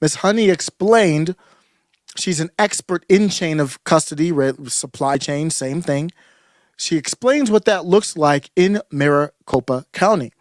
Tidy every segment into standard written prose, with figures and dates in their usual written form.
Ms. Honey explained she's an expert in chain of custody, supply chain, same thing. She explains what that looks like in Maricopa County.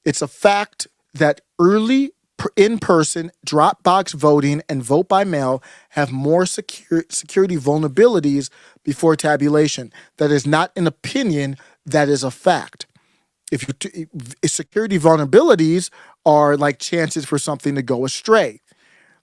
It's a fact that early in-person drop box voting and vote by mail have more security vulnerabilities before tabulation. That is not an opinion, that is a fact. If security vulnerabilities are like chances for something to go astray.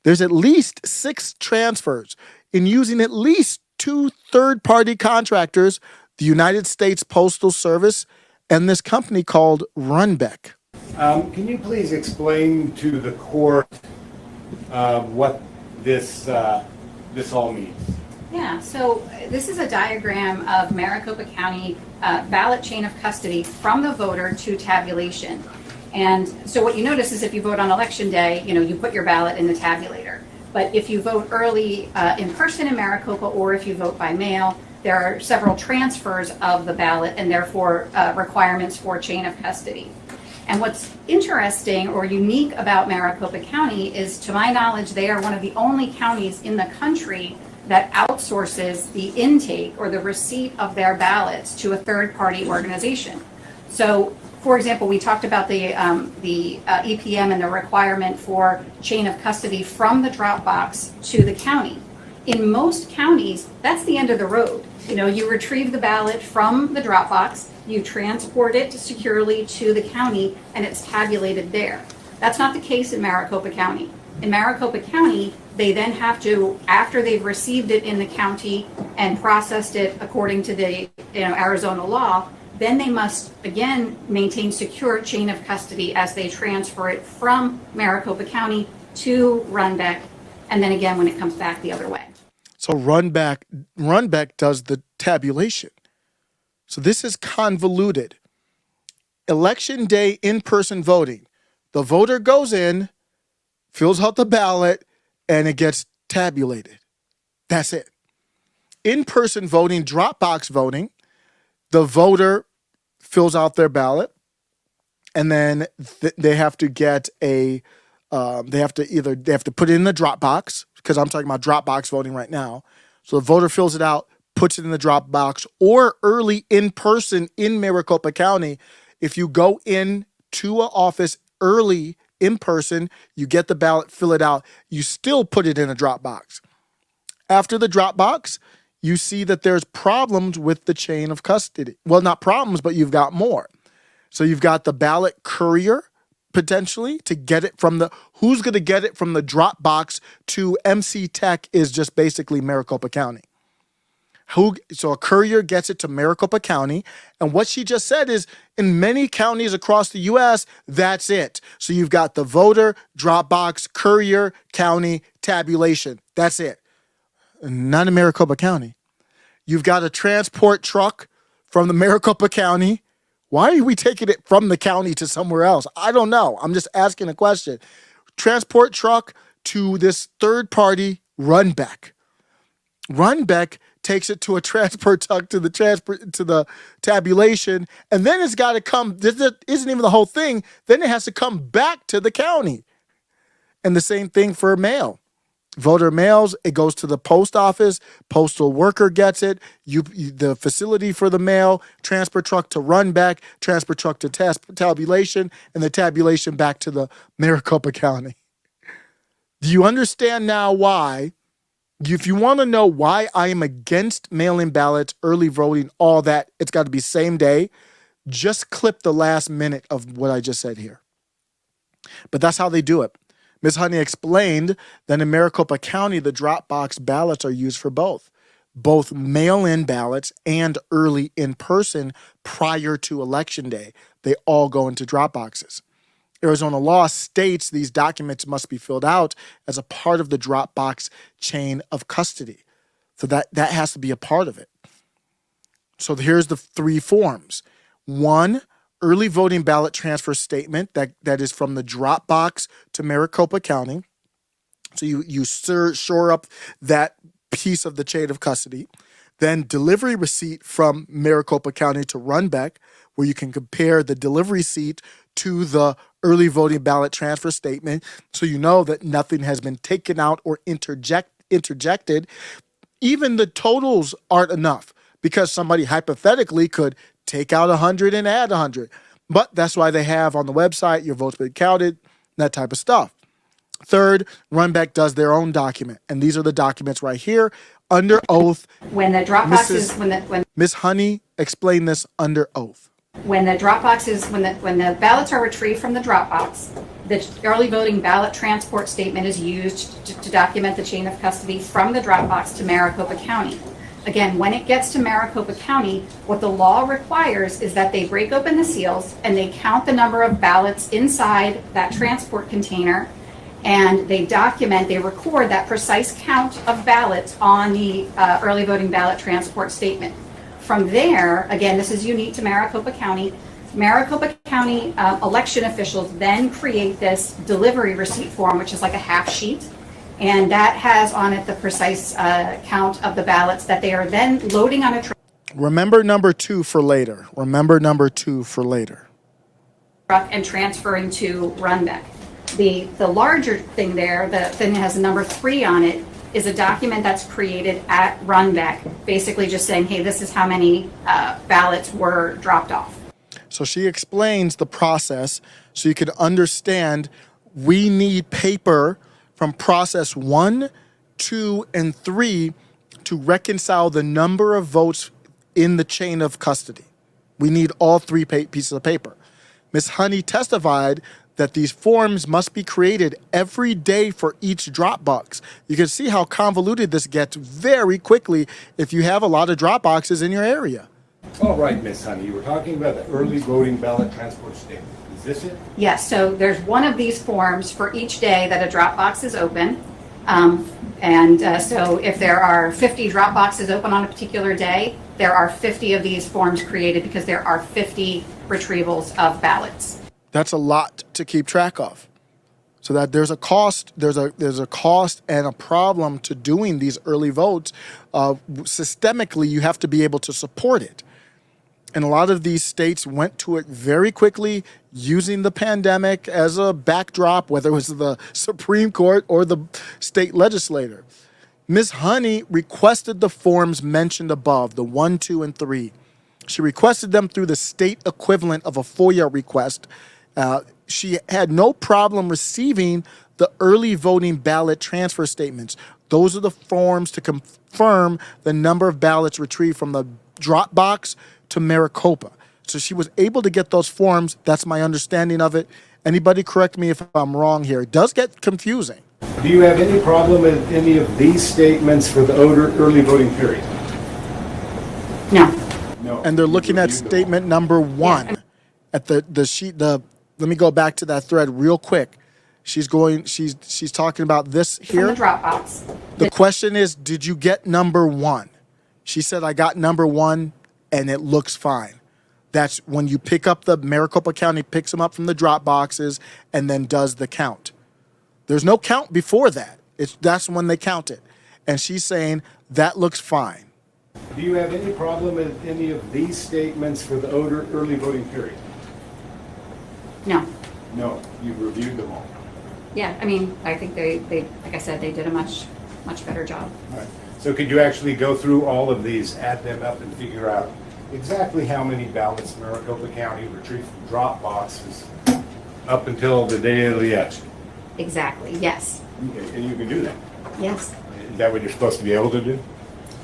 There's at least 6 transfers in using at least 2 third-party contractors, the United States Postal Service and this company called Runbeck. Can you please explain to the court what this all means? Yeah, so this is a diagram of Maricopa County ballot chain of custody from the voter to tabulation. And so what you notice is if you vote on election day, you put your ballot in the tabulator. But if you vote early in person in Maricopa, or if you vote by mail, there are several transfers of the ballot and therefore requirements for chain of custody. And what's interesting or unique about Maricopa County is, to my knowledge, they are one of the only counties in the country that outsources the intake or the receipt of their ballots to a third-party organization. So, for example, we talked about the EPM and the requirement for chain of custody from the drop box to the county. In most counties, that's the end of the road. You retrieve the ballot from the drop box, you transport it securely to the county, and it's tabulated there. That's not the case in Maricopa County. In Maricopa County, they then have to, after they've received it in the county and processed it according to the Arizona law, then they must again maintain secure chain of custody as they transfer it from Maricopa County to Runbeck, and then again when it comes back the other way. So Runbeck does the tabulation. So this is convoluted. Election day in-person voting. The voter goes in, fills out the ballot, and it gets tabulated. That's it. In-person voting, drop box voting, the voter fills out their ballot, and then they have to get they have to put it in the drop box, because I'm talking about drop box voting right now. So the voter fills it out, puts it in the drop box, or early in person in Maricopa County. If you go in to an office early in person, you get the ballot, fill it out, you still put it in a drop box. After the drop box, you see that there's problems with the chain of custody. Well, not problems, but you've got more. So you've got the ballot courier, potentially, to get it from who's going to get it from the drop box to MC Tech is just basically Maricopa County. So a courier gets it to Maricopa County, and what she just said is in many counties across the U.S., that's it. So you've got the voter, drop box, courier, county, tabulation. That's it. Not in Maricopa County. You've got a transport truck from the Maricopa County. Why are we taking it from the county to somewhere else? I don't know. I'm just asking a question. Transport truck to this third party, Runbeck. Runbeck takes it to a transport truck to the tabulation, and then it's got to come. This isn't even the whole thing. Then it has to come back to the county. And the same thing for mail. Voter mails, it goes to the post office, postal worker gets it, the facility for the mail, transport truck to Runbeck, transport truck to tabulation, and the tabulation back to the Maricopa County. Do you understand now why? If you want to know why I am against mail-in ballots, early voting, all that, it's got to be same day, just clip the last minute of what I just said here. But that's how they do it. Ms. Honey explained that in Maricopa County, the drop box ballots are used for both mail-in ballots and early in-person prior to Election Day. They all go into drop boxes. Arizona law states these documents must be filled out as a part of the drop box chain of custody. So that has to be a part of it. So here's the 3 forms. 1, early voting ballot transfer statement that is from the drop box to Maricopa County. So you shore up that piece of the chain of custody. Then delivery receipt from Maricopa County to Runbeck, where you can compare the delivery receipt to the early voting ballot transfer statement, so you know that nothing has been taken out or interjected. Even the totals aren't enough because somebody hypothetically could take out 100 and add 100. But that's why they have on the website your votes been counted, that type of stuff. Third, Runback does their own document, and these are the documents right here under oath. When the drop boxes, when Ms. Honey, explain this under oath. when the drop boxes, when the ballots are retrieved from the drop box, the early voting ballot transport statement is used to document the chain of custody from the drop box to Maricopa County. Again, when it gets to Maricopa County, what the law requires is that they break open the seals and they count the number of ballots inside that transport container, and they record that precise count of ballots on the early voting ballot transport statement. From there, again, this is unique to Maricopa County. Maricopa County election officials then create this delivery receipt form, which is like a half sheet, and that has on it the precise count of the ballots that they are then loading on a truck. Remember number 2 for later. Remember number 2 for later. And transferring to Runback. The larger thing there, the thing that has the number 3 on it, is a document that's created at Runback, basically just saying, hey, this is how many ballots were dropped off. So she explains the process so you can understand we need paper from process 1, 2, and 3 to reconcile the number of votes in the chain of custody. We need all 3 pieces of paper. Ms. Honey testified that these forms must be created every day for each drop box. You can see how convoluted this gets very quickly if you have a lot of drop boxes in your area. All right, Ms. Honey, you were talking about the early voting ballot transport statement. Is this it? Yes, so there's one of these forms for each day that a drop box is open. So if there are 50 drop boxes open on a particular day, there are 50 of these forms created because there are 50 retrievals of ballots. That's a lot to keep track of. So that there's a cost, there's a cost and a problem to doing these early votes. Systemically, you have to be able to support it. And a lot of these states went to it very quickly, using the pandemic as a backdrop, whether it was the Supreme Court or the state legislature. Ms. Honey requested the forms mentioned above, the 1, 2, and 3. She requested them through the state equivalent of a FOIA request. She had no problem receiving the early voting ballot transfer statements. Those are the forms to confirm the number of ballots retrieved from the drop box to Maricopa. So she was able to get those forms. That's my understanding of it. Anybody correct me if I'm wrong here. It does get confusing. Do you have any problem with any of these statements for the early voting period? No. No. And they're looking at Reviewed them all. statement number 1 at the sheet. Let me go back to that thread real quick. She's talking about this From here. the drop box. The question is, did you get number 1? She said, I got number 1 and it looks fine. That's when you pick up Maricopa County picks them up from the drop boxes and then does the count. There's no count before that. That's when they count it. And she's saying that looks fine. Do you have any problem with any of these statements for the early voting period? No. No, you've reviewed them all. Yeah, I mean, I think they like I said, they did a much better job. All right. So could you actually go through all of these, add them up, and figure out exactly how many ballots Maricopa County retrieved from drop boxes up until the day of the election? Exactly, yes. Okay, and you can do that. Yes. Is that what you're supposed to be able to do?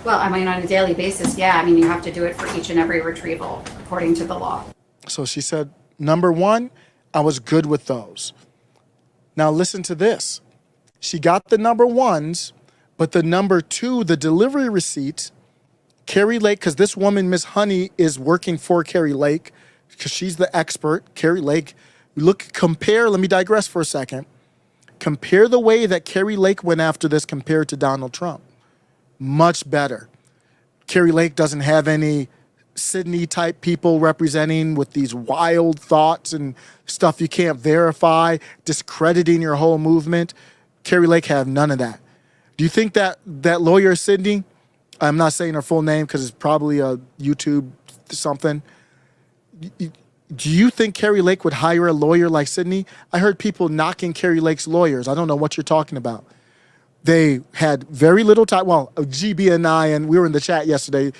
Well, I mean, on a daily basis, yeah. I mean, you have to do it for each and every retrieval according to the law. So she said, number 1, I was good with those. Now listen to this. She got the number 1s, but the number 2, the delivery receipt, Carrie Lake, because this woman, Miss Honey, is working for Carrie Lake, because she's the expert. Carrie Lake, compare, let me digress for a second. Compare the way that Carrie Lake went after this compared to Donald Trump. Much better. Carrie Lake doesn't have any Sydney type people representing with these wild thoughts and stuff you can't verify, discrediting your whole movement. Carrie Lake have none of that. Do you think that lawyer Sydney, I'm not saying her full name because it's probably a YouTube something. Do you think Carrie Lake would hire a lawyer like Sydney? I heard people knocking Carrie Lake's lawyers. I don't know what you're talking about. They had very little time. Well, GB and I, and we were in the chat yesterday.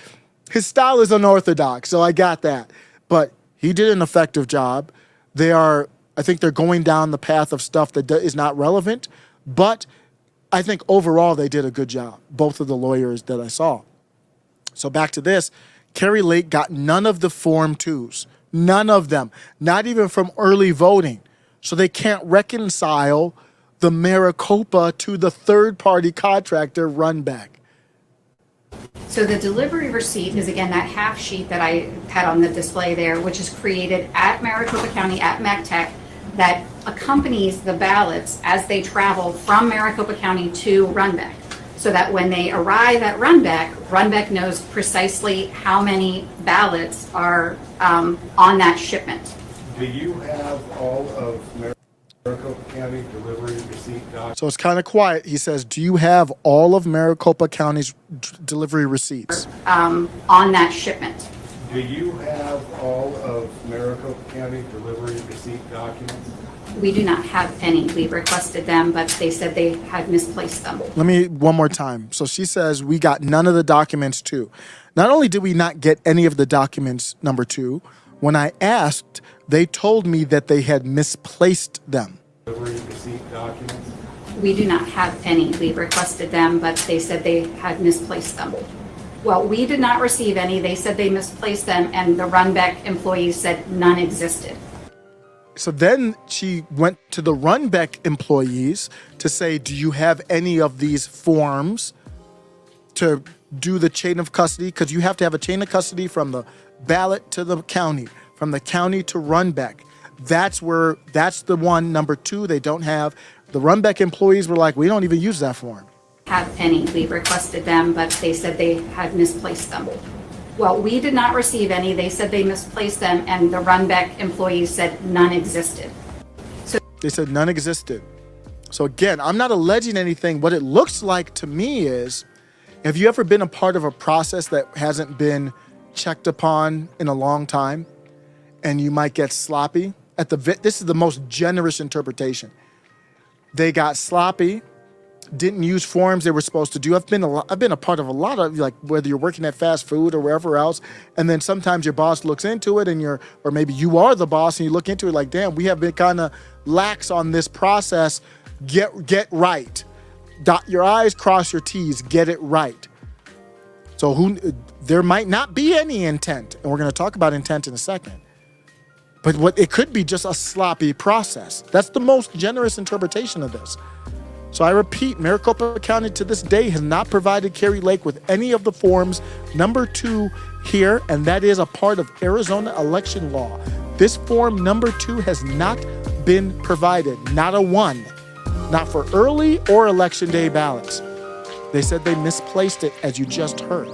His style is unorthodox, so I got that. But he did an effective job. I think they're going down the path of stuff that is not relevant. But I think overall they did a good job, both of the lawyers that I saw. So back to this, Carrie Lake got none of the Form 2s. None of them, not even from early voting. So they can't reconcile the Maricopa to the third-party contractor Runback. So the delivery receipt is, again, that half sheet that I had on the display there, which is created at Maricopa County at MECTEC, that accompanies the ballots as they travel from Maricopa County to Runback, so that when they arrive at Runback knows precisely how many ballots are on that shipment. Do you have all of Maricopa County delivery receipt documents? So it's kind of quiet. He says, do you have all of Maricopa County's delivery receipts? On that shipment. Do you have all of Maricopa County delivery receipt documents? We do not have any. We requested them, but they said they had misplaced them. Let me, one more time. So she says, we got none of the documents too. Not only did we not get any of the documents, number two, when I asked, they told me that they had misplaced them. Delivery receipt documents? We do not have any. We requested them, but they said they had misplaced them. Well, we did not receive any. They said they misplaced them, and the Runback employees said none existed. So then she went to the Runback employees to say, do you have any of these forms to do the chain of custody? Because you have to have a chain of custody from the ballot to the county, from the county to Runback. That's the one. Number two, they don't have. The Runback employees were like, we don't even use that form. Have any. We requested them, but they said they had misplaced them. Well, we did not receive any. They said they misplaced them, and the Runback employees said none existed. They said none existed. So again, I'm not alleging anything. What it looks like to me is, have you ever been a part of a process that hasn't been checked upon in a long time, and you might get sloppy? This is the most generous interpretation. They got sloppy, didn't use forms they were supposed to do. I've been a part of a lot of, like, whether you're working at fast food or wherever else, and then sometimes your boss looks into it, or maybe you are the boss and you look into it like, damn, we have been kind of lax on this process. Get right. Dot your I's, cross your T's, get it right. So there might not be any intent, and we're going to talk about intent in a second. But it could be just a sloppy process. That's the most generous interpretation of this. So I repeat, Maricopa County to this day has not provided Carrie Lake with any of the forms. Number two here, and that is a part of Arizona election law. This form number 2 has not been provided, not a one, not for early or election day ballots. They said they misplaced it, as you just heard.